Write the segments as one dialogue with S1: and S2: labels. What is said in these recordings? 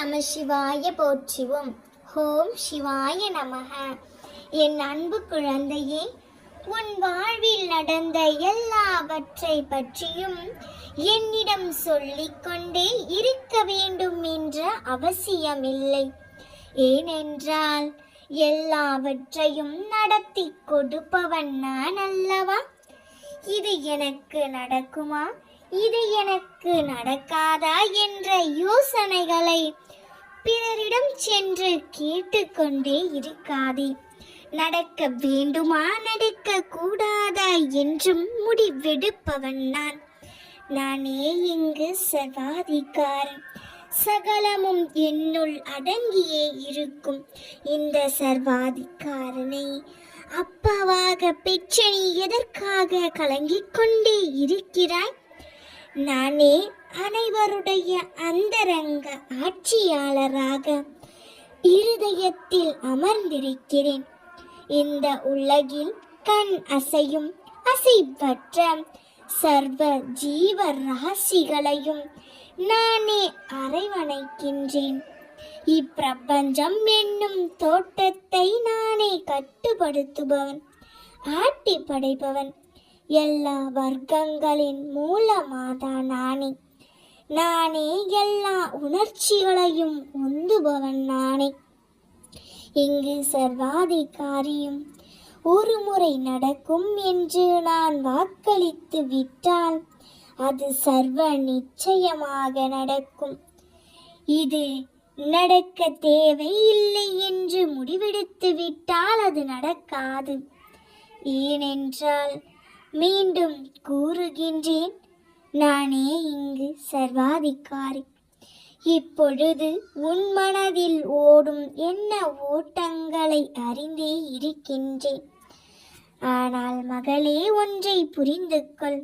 S1: நம சிவாய போற்றுவோம். ஓம் சிவாய நமக. என் அன்பு குழந்தையே, உன் வாழ்வில் நடந்த எல்லாவற்றை பற்றியும் என்னிடம் சொல்லிக்கொண்டே இருக்க வேண்டும் என்ற அவசியமில்லை. ஏனென்றால் எல்லாவற்றையும் நடத்தி கொடுப்பவன் நான் அல்லவா? இது எனக்கு நடக்குமா, இது எனக்கு நடக்காதா என்ற யோசனைகளை பிறரிடம் சென்று கேட்டுக்கொண்டே இருக்காதே. நடக்க வேண்டுமா, நடக்க கூடாதா என்றும் முடிவெடுப்பவன் நான். நானே இங்கு சர்வாதிகாரம். சகலமும் என்னுள் அடங்கியே இருக்கும் இந்த சர்வாதிகாரனை அப்பாவாக பெற்ற நீ எதற்காக கலங்கிக் கொண்டே இருக்கிறாய்? நானே அனைவருடைய அந்தரங்க ஆட்சியாளராக இருதயத்தில் அமர்ந்திருக்கிறேன். இந்த உலகில் கண் அசையும் அசைவற்ற சர்வ ஜீவ ராசிகளையும் நானே அரவணைக்கின்றேன். இப்பிரபஞ்சம் என்னும் தோட்டத்தை நானே கட்டுப்படுத்துபவன், ஆட்டி படைப்பவன். எல்லா வர்க்கங்களின் மூலமாதான் நானே எல்லா உணர்ச்சிகளையும் உந்துபவன் நானே. இங்கு சர்வாதிகாரியும் ஒரு முறை நடக்கும் என்று நான் வாக்களித்து விட்டால் அது சர்வ நிச்சயமாக நடக்கும். இது நடக்க தேவையில்லை என்று முடிவெடுத்து விட்டால் அது நடக்காது. ஏனென்றால் மீண்டும் கூறுகின்றேன், நானே இங்கு சர்வாதிகாரி. இப்பொழுது உன் மனதில் ஓடும் என்ன ஓட்டங்களை அறிந்தே இருக்கின்றேன். ஆனால் மகளே, ஒன்றை புரிந்து கொள்.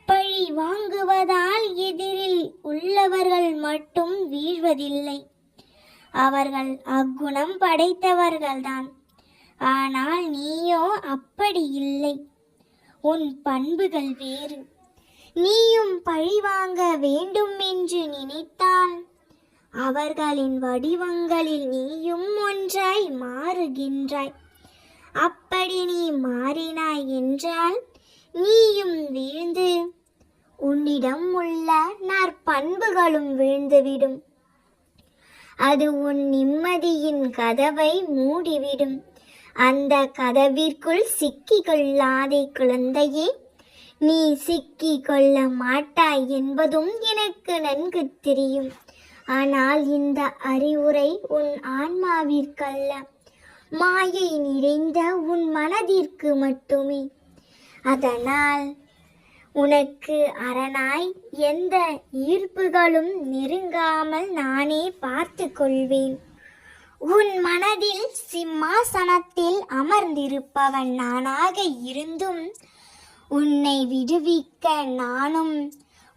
S1: பழி வாங்குவதால் எதிரில் உள்ளவர்கள் மட்டும் வீழ்வதில்லை. அவர்கள் அக்குணம் படைத்தவர்கள்தான். ஆனால் நீயோ அப்படி இல்லை. உன் பண்புகள் வேறு. நீயும் பழி வாங்க வேண்டும் என்று நினைத்தால் அவர்களின் வடிவங்களில் நீயும் ஒன்றாய் மாறுகின்றாய். அப்படி நீ மாறினாய் என்றால் நீயும் வீழ்ந்து உன்னிடம் உள்ள நற்பண்புகளும் வீழ்ந்துவிடும். அது உன் நிம்மதியின் கதவை மூடிவிடும். அந்த கதவிற்குள் சிக்கிக்கொள்ளாதே குழந்தையே. நீ சிக்கிக் கொள்ள மாட்டாய் என்பதும் எனக்கு நன்கு தெரியும். ஆனால் இந்த அறிவுரை உன் ஆன்மாவிற்கல்ல, மாயை நிறைந்த உன் மனதிற்கு மட்டுமே. அதனால் உனக்கு அரணாய் எந்த ஈர்ப்புகளும் நெருங்காமல் நானே பார்த்து கொள்வேன். உன் மனதில் சிம்மாசனத்தில் அமர்ந்திருப்பவன் நானாக இருந்தும் உன்னை விடுவிக்க நானும்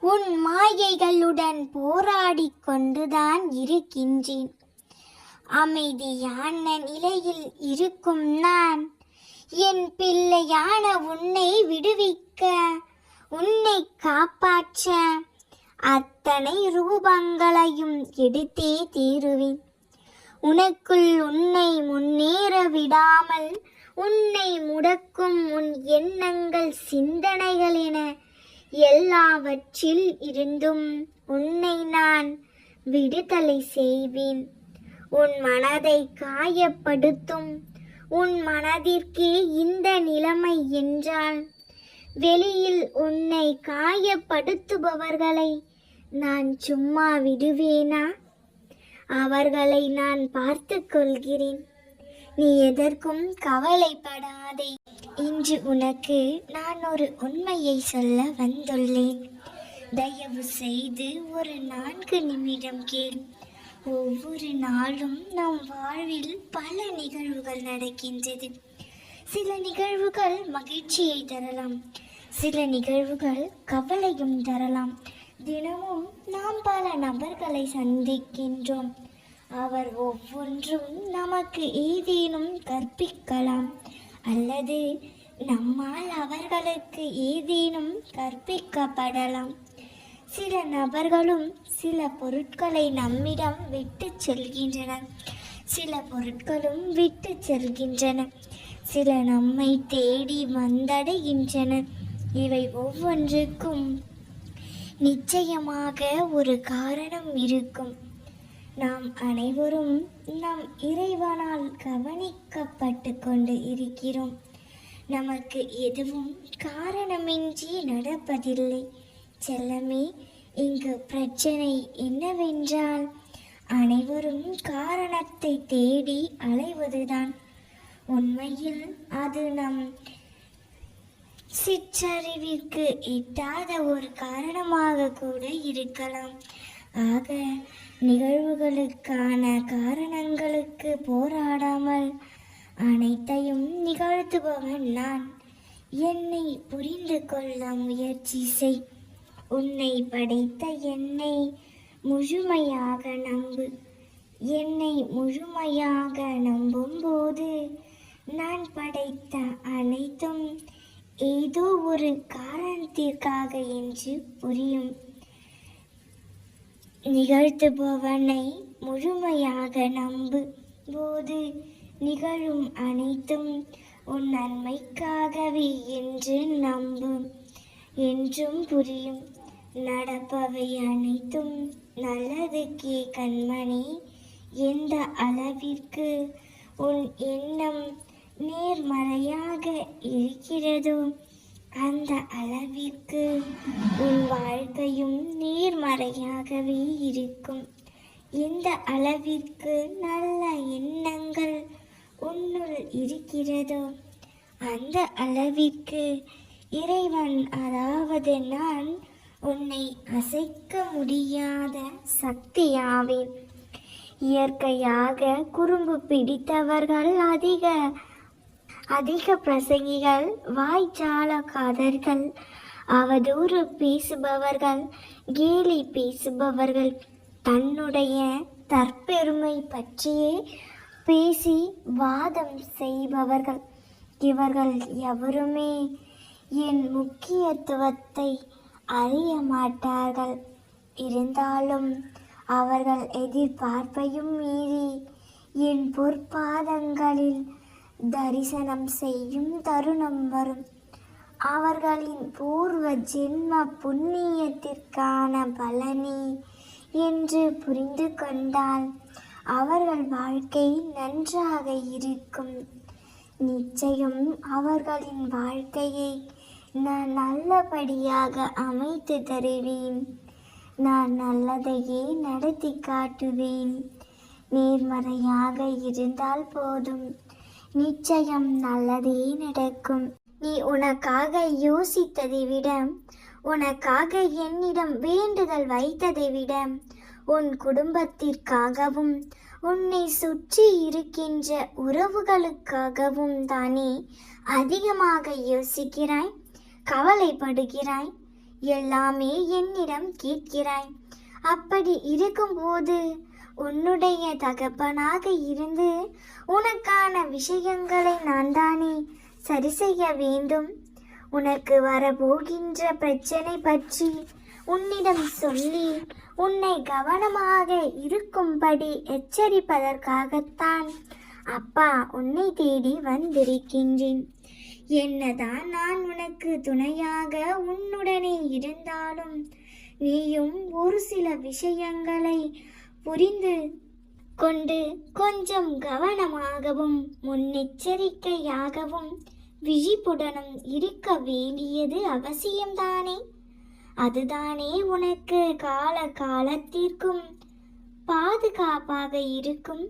S1: உன் மாயைகளுடன் போராடி கொண்டுதான் இருக்கின்றேன். அமைதியான நிலையில் இருக்கும் நான் என் பிள்ளையான உன்னை விடுவிக்க, உன்னை காப்பாற்ற அத்தனை ரூபங்களையும் எடுத்தே தீருவேன். உனக்குள் உன்னை முன்னேற விடாமல் உன்னை முடக்கும் உன் எண்ணங்கள், சிந்தனைகள் என எல்லாவற்றில் இருந்தும் உன்னை நான் விடுதலை செய்வேன். உன் மனதை காயப்படுத்தும் உன் மனதிற்கே இந்த நிலைமை என்றால் வெளியில் உன்னை காயப்படுத்துபவர்களை நான் சும்மா விடுவேனா? அவர்களை நான் பார்த்து கொள்கிறேன். நீ எதற்கும் கவலைப்படாதே. இன்று உனக்கு நான் ஒரு உண்மையை சொல்ல வந்துள்ளேன். தயவு செய்து ஒரு 4 நிமிடம் கேள். ஒவ்வொரு நாளும் நம் வாழ்வில் பல நிகழ்வுகள் நடக்கின்றது. சில நிகழ்வுகள் மகிழ்ச்சியை தரலாம், சில நிகழ்வுகள் கவலையும் தரலாம். தினமும் நாம் பல நபர்களை சந்திக்கின்றோம். அவர் ஒவ்வொன்றும் நமக்கு ஏதேனும் கற்பிக்கலாம், அல்லது நம்மால் அவர்களுக்கு ஏதேனும் கற்பிக்கப்படலாம். சில நபர்களும் சில பொருட்களை நம்மிடம் விட்டு செல்கின்றன, சில பொருட்களும் விட்டு செல்கின்றன. சில நம்மை தேடி வந்தடைகின்றன. இவை ஒவ்வொன்றுக்கும் நிச்சயமாக ஒரு காரணம் இருக்கும். நாம் அனைவரும் நம் இறைவனால் கவனிக்கப்பட்டு கொண்டு இருக்கிறோம். நமக்கு எதுவும் காரணமின்றி நடப்பதில்லை. செல்லமே, இங்கு பிரச்சனை என்னவென்றால் அனைவரும் காரணத்தை தேடி அலைவதுதான். உண்மையில் அது நம் சிற்றறிவிற்கு எட்டாத ஒரு காரணமாக கூட இருக்கலாம். ஆக நிகழ்வுகளுக்கான காரணங்களுக்கு போராடாமல் அனைத்தையும் நிகழ்த்துபவன் நான். என்னை புரிந்து கொள்ள முயற்சி செய். உன்னை படைத்த என்னை முழுமையாக நம்பு. என்னை முழுமையாக நம்பும்போது நான் படைத்த அனைத்தும் ஏதோ ஒரு காரணத்திற்காக என்று புரியும். நிகழ்த்துபவனை முழுமையாக நம்பு போது நிகழும் அனைத்தும் உன் நன்மைக்காகவே என்று நம்பு என்றும் புரியும். நடப்பவை அனைத்தும் நல்லதுக்கே கண்மணி. எந்த அளவிற்கு உன் எண்ணம் நேர்மறையாக இருக்கிறதோ அந்த அளவிற்கு உன் வாழ்க்கையும் நேர்மறையாகவே இருக்கும். எந்த அளவிற்கு நல்ல எண்ணங்கள் உன்னுள் இருக்கிறதோ அந்த அளவிற்கு இறைவன், அதாவது நான், உன்னை அசைக்க முடியாத சக்தியாவேன். இயற்கையாக குறும்பு பிடித்தவர்கள் அதிக பிரசங்கிகள், வாய்ச்சாலக்காரர்கள், அவதூறு பேசுபவர்கள், கேலி பேசுபவர்கள், தன்னுடைய தற்பெருமை பற்றியே பேசி வாதம் செய்பவர்கள், இவர்கள் எவருமே என் முக்கியத்துவத்தை அறிய மாட்டார்கள். இருந்தாலும் அவர்கள் எதிர்பார்ப்பையும் மீறி என் பொற்பாதங்களில் தரிசனம் செய்யும் தருணம் வரும். அவர்களின் பூர்வ ஜென்ம புண்ணியத்திற்கான பலனி என்று புரிந்து கொண்டால் அவர்கள் வாழ்க்கை நன்றாக இருக்கும். நிச்சயம் அவர்களின் வாழ்க்கையை நான் நல்லபடியாக அமைத்து தருவேன். நான் நல்லதையே நடத்தி காட்டுவேன். நேர்மறையாக இருந்தால் போதும், நிச்சயம் நல்லதே நடக்கும். நீ உனக்காக யோசித்ததை விட, உனக்காக என்னிடம் வேண்டுதல் வைத்ததை விட, உன் குடும்பத்திற்காகவும் உன்னை சுற்றி இருக்கின்ற உறவுகளுக்காகவும் தானே அதிகமாக யோசிக்கிறாய், கவலைப்படுகிறாய், எல்லாமே என்னிடம் கேட்கிறாய். அப்படி இருக்கும்போது உன்னுடைய தகப்பனாக இருந்து உனக்கான விஷயங்களை நான் தானே சரி செய்ய வேண்டும். உனக்கு வரப்போகின்ற பிரச்சனை பற்றி உன்னிடம் சொல்லி உன்னை கவனமாக இருக்கும்படி எச்சரிப்பதற்காகத்தான் அப்பா உன்னை தேடி வந்திருக்கின்றேன். என்னதான் நான் உனக்கு துணையாக உன்னுடனே இருந்தாலும் நீயும் ஒரு சில விஷயங்களை புரிந்து கொண்டு கொஞ்சம் கவனமாகவும் முன்னெச்சரிக்கையாகவும் விழிப்புடனும் இருக்க வேண்டியது அவசியம்தானே? அதுதானே உனக்கு காலத்திற்கும் பாதுகாப்பாக இருக்கும்.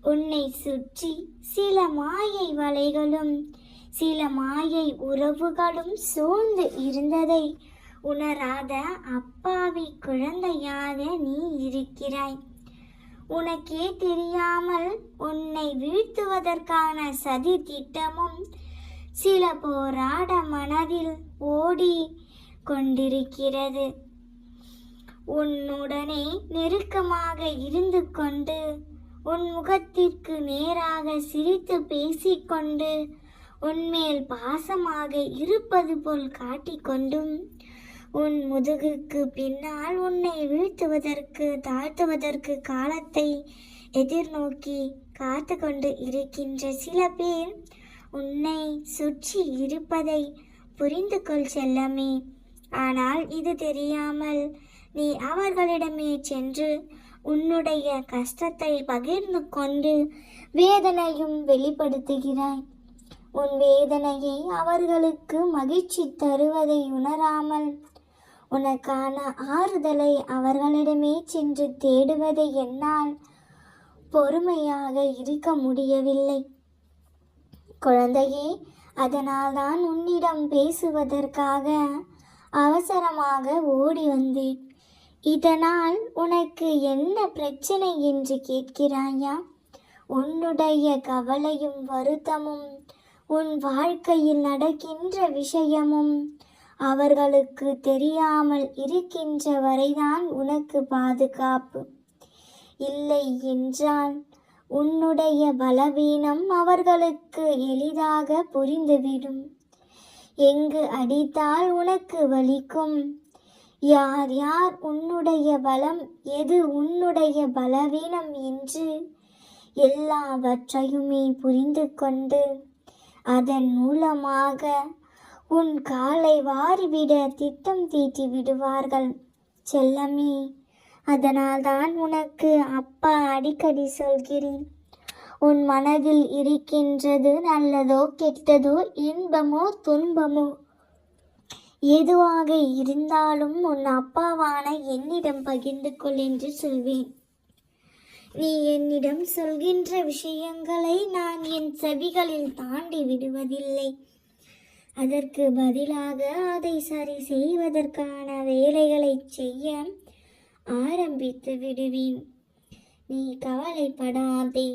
S1: உன்னை சுற்றி சில மாயை வலைகளும் சில மாயை உறவுகளும் சூழ்ந்து இருந்ததை உணராத அப்பாவி குழந்தையாக நீ இருக்கிறாய். உனக்கே தெரியாமல் உன்னை வீழ்த்துவதற்கான சதி திட்டமும் சில போராட மனதில் ஓடி கொண்டிருக்கிறது. உன்னுடனே நெருக்கமாக இருந்து கொண்டு உன் முகத்திற்கு நேராக சிரித்து பேசிக்கொண்டு உன்மேல் பாசமாக இருப்பது போல் காட்டிக்கொண்டும் உன் முதுகுக்கு பின்னால் உன்னை வீழ்த்துவதற்கு தாழ்த்துவதற்கு காலத்தை எதிர்நோக்கி காத்து கொண்டு இருக்கின்ற சில பேர் உன்னை சுற்றி இருப்பதை புரிந்து கொள் செல்லமே. ஆனால் இது தெரியாமல் நீ அவர்களிடமே சென்று உன்னுடைய கஷ்டத்தை பகிர்ந்து கொண்டு வேதனையும் வெளிப்படுத்துகிறாய். உன் வேதனையை அவர்களுக்கு மகிழ்ச்சி தருவதை உணராமல் உனக்கான ஆறுதலை அவர்களிடமே சென்று தேடுவதை என்னால் பொறுமையாக இருக்க முடியவில்லை. குழந்தையே, அதனால்தான் உன்னிடம் பேசுவதற்காக அவசரமாக ஓடி வந்தேன். இதனால் உனக்கு என்ன பிரச்சனை என்று கேட்கிறாயா? உன்னுடைய கவலையும் வருத்தமும் உன் வாழ்க்கையில் நடக்கின்ற விஷயமும் அவர்களுக்கு தெரியாமல் இருக்கின்ற வரைதான் உனக்கு பாதுகாப்பு. இல்லை என்றால் உன்னுடைய பலவீனம் அவர்களுக்கு எளிதாக புரிந்துவிடும். எங்கு அடித்தால் உனக்கு வலிக்கும், யார் யார் உன்னுடைய பலம், எது உன்னுடைய பலவீனம் என்று எல்லாவற்றையுமே புரிந்து கொண்டு அதன் மூலமாக உன் காலை வாரிவிட திட்டம் தீட்டி விடுவார்கள் செல்லமே. அதனால்தான் உனக்கு அப்பா அடிக்கடி சொல்கிறேன், உன் மனதில் இருக்கின்றது நல்லதோ கெட்டதோ இன்பமோ துன்பமோ எதுவாக இருந்தாலும் உன் அப்பாவான என்னிடம் பகிர்ந்து கொள் என்று சொல்வேன். நீ என்னிடம் சொல்கின்ற விஷயங்களை நான் என் செவிகளில் தாண்டி விடுவதில்லை. அதற்கு பதிலாக அதை சரி செய்வதற்கான வேலைகளை செய்ய ஆரம்பித்து விடுவேன். நீ கவலைப்படாதே,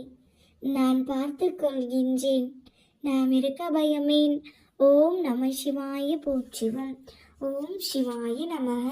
S1: நான் பார்த்து கொள்கின்றேன். நாம் இருக்க பயமேன். ஓம் நம சிவாய போற்றிவம். ஓம் சிவாய நமக.